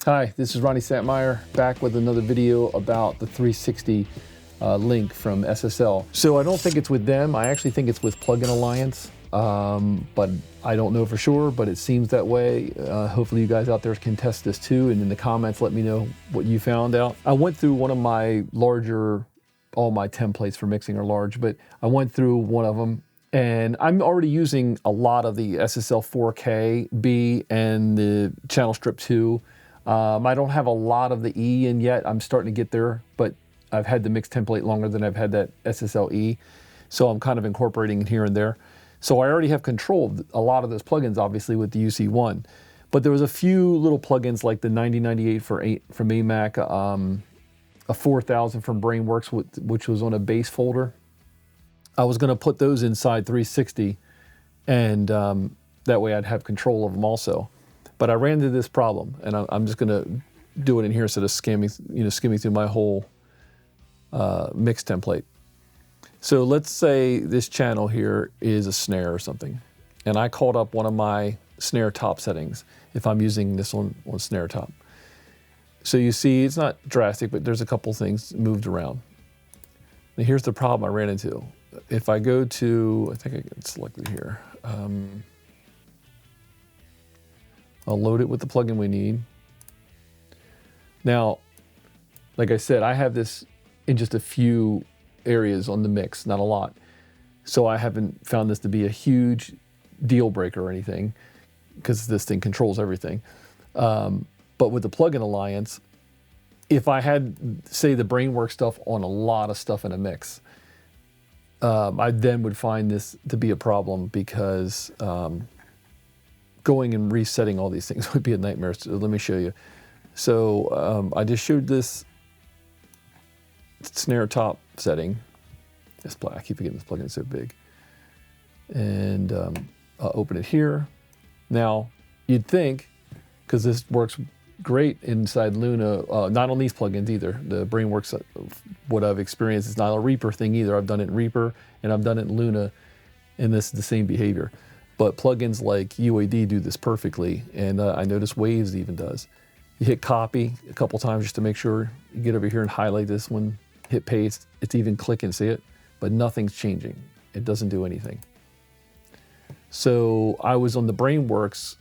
Hi, this is Ronnie Santmeyer back with another video about the 360 link from SSL. So I don't think it's with them. I actually think it's with Plugin Alliance, but I don't know for sure, but it seems that way. Hopefully you guys out there can test this too, and in the comments let me know what you found out. I went through one of my larger, all my templates for mixing are large, but I went through one of them, and I'm already using a lot of the SSL 4K B and the channel strip 2. I don't have a lot of the E in yet. I'm starting to get there, but I've had the mix template longer than I've had that SSL E. So I'm kind of incorporating it here and there. So I already have control of a lot of those plugins, obviously, with the UC1. But there was a few little plugins like the 9098 from AMAC, a 4000 from Brainworks, which was on a base folder. I was going to put those inside 360, and that way I'd have control of them also. But I ran into this problem, and I'm just going to do it in here instead of skimming through my whole mix template. So let's say this channel here is a snare or something, and I called up one of my snare top settings if I'm using this on snare top. So you see it's not drastic, but there's a couple things moved around. Now here's the problem I ran into. If I go to, I think I can select it here. I'll load it with the plugin we need. Now, like I said, I have this in just a few areas on the mix, not a lot. So I haven't found this to be a huge deal breaker or anything, because this thing controls everything. But with the Plugin Alliance, if I had, say, the Brainworks stuff on a lot of stuff in a mix, I then would find this to be a problem, because going and resetting all these things would be a nightmare. So let me show you. So I just showed this snare top setting. I keep forgetting this plugin is so big. And I'll open it here. Now, you'd think, because this works great inside Luna, not on these plugins either. The Brainworks, what I've experienced, is not a Reaper thing either. I've done it in Reaper and I've done it in Luna, and this is the same behavior. But plugins like UAD do this perfectly, and I notice Waves even does. You hit copy a couple times just to make sure. You get over here and highlight this one, hit paste. It's even clicking, see it? But nothing's changing. It doesn't do anything. So I was on the Brainworks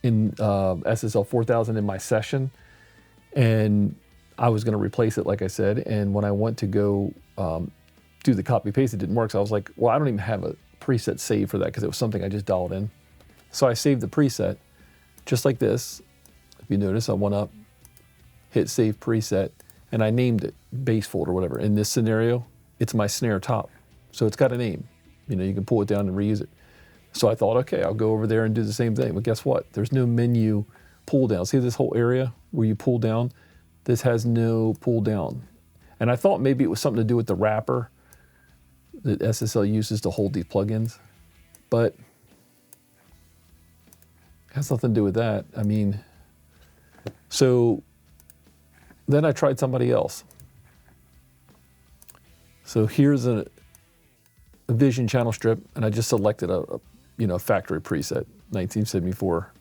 in SSL 4000 in my session, and I was going to replace it, like I said. And when I went to go do the copy paste, it didn't work. So I was like, well, I don't even have a preset saved for that, because it was something I just dialed in. So I saved the preset just like this. If you notice, I went up, hit save preset, and I named it base folder, whatever. In this scenario, it's my snare top. So it's got a name. You can pull it down and reuse it. So I thought, okay, I'll go over there and do the same thing. But guess what? There's no menu pull down. See this whole area where you pull down? This has no pull down. And I thought maybe it was something to do with the wrapper that SSL uses to hold these plugins, but it has nothing to do with that. I mean, so then I tried somebody else. So here's a Vision channel strip, and I just selected a factory preset, 1974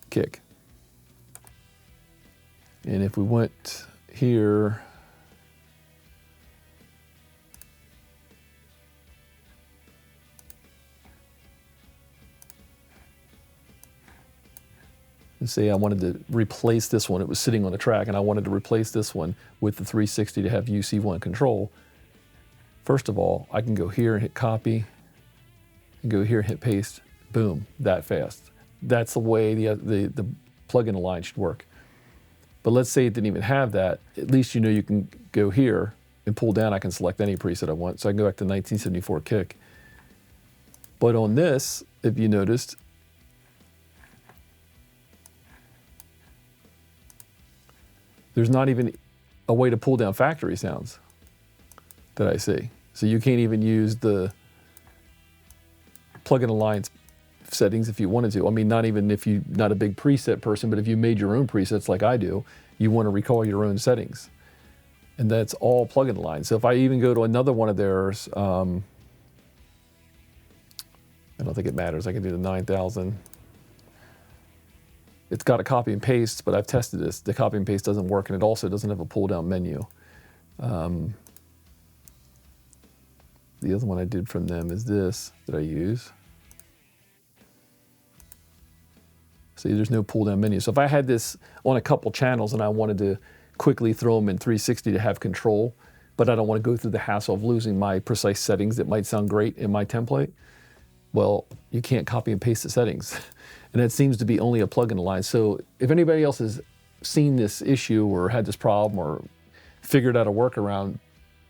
kick. And if we went here, and say I wanted to replace this one. It was sitting on the track, and I wanted to replace this one with the 360 to have UC1 control. First of all, I can go here and hit copy, and go here and hit paste. Boom, that fast. That's the way the plugin Alliance should work. But let's say it didn't even have that. At least you can go here and pull down. I can select any preset I want. So I can go back to 1974 kick. But on this, if you noticed, there's not even a way to pull down factory sounds that I see. So you can't even use the Plugin Alliance settings if you wanted to. I mean, not even if you're not a big preset person, but if you made your own presets like I do, you want to recall your own settings. And that's all Plugin Alliance. So if I even go to another one of theirs, I don't think it matters. I can do the 9000. it's got a copy and paste, but I've tested this. The copy and paste doesn't work, and it also doesn't have a pull-down menu. The other one I did from them is this that I use. See, there's no pull-down menu. So if I had this on a couple channels and I wanted to quickly throw them in 360 to have control, but I don't want to go through the hassle of losing my precise settings that might sound great in my template, well, you can't copy and paste the settings. And that seems to be only a plugin alliance. So if anybody else has seen this issue or had this problem or figured out a workaround,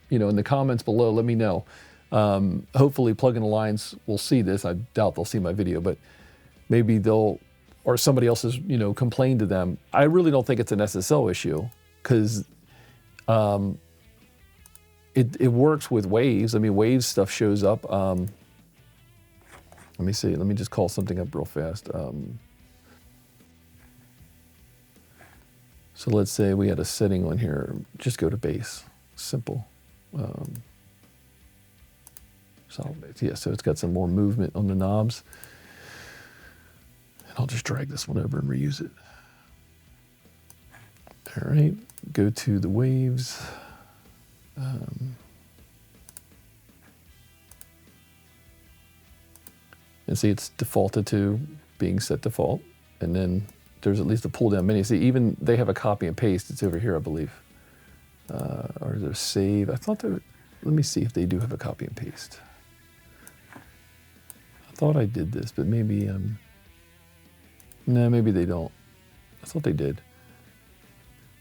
you know, in the comments below, let me know. Hopefully Plugin Alliance will see this. I doubt they'll see my video, but maybe they'll, or somebody else has, you know, complained to them. I really don't think it's an SSL issue because it works with Waves. I mean, Waves stuff shows up. Let me see. Let me just call something up real fast. So let's say we had a setting on here. Just go to base. Simple. Solid base. Yeah, so it's got some more movement on the knobs. And I'll just drag this one over and reuse it. All right, go to the waves. And see, it's defaulted to being set default. And then there's at least a pull down menu. See, even they have a copy and paste. It's over here, I believe. Or is there a save? I thought there, let me see if they do have a copy and paste. I thought I did this, but maybe, no, maybe they don't. I thought they did.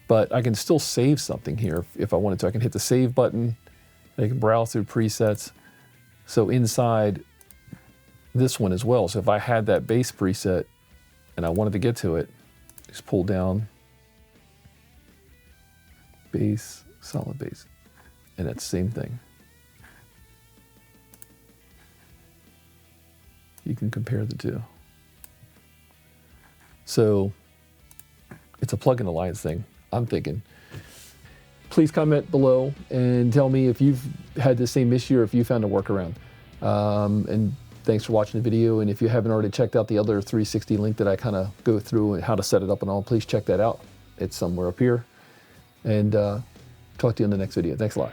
But I can still save something here if I wanted to. I can hit the save button. I can browse through presets. So inside this one as well. So if I had that bass preset and I wanted to get to it, just pull down bass, solid bass, and that's the same thing. You can compare the two. So it's a plugin alliance thing, I'm thinking. Please comment below and tell me if you've had the same issue or if you found a workaround. And thanks for watching the video. And if you haven't already checked out the other 360 link that I kind of go through and how to set it up and all, please check that out. It's somewhere up here. And talk to you in the next video. Thanks a lot.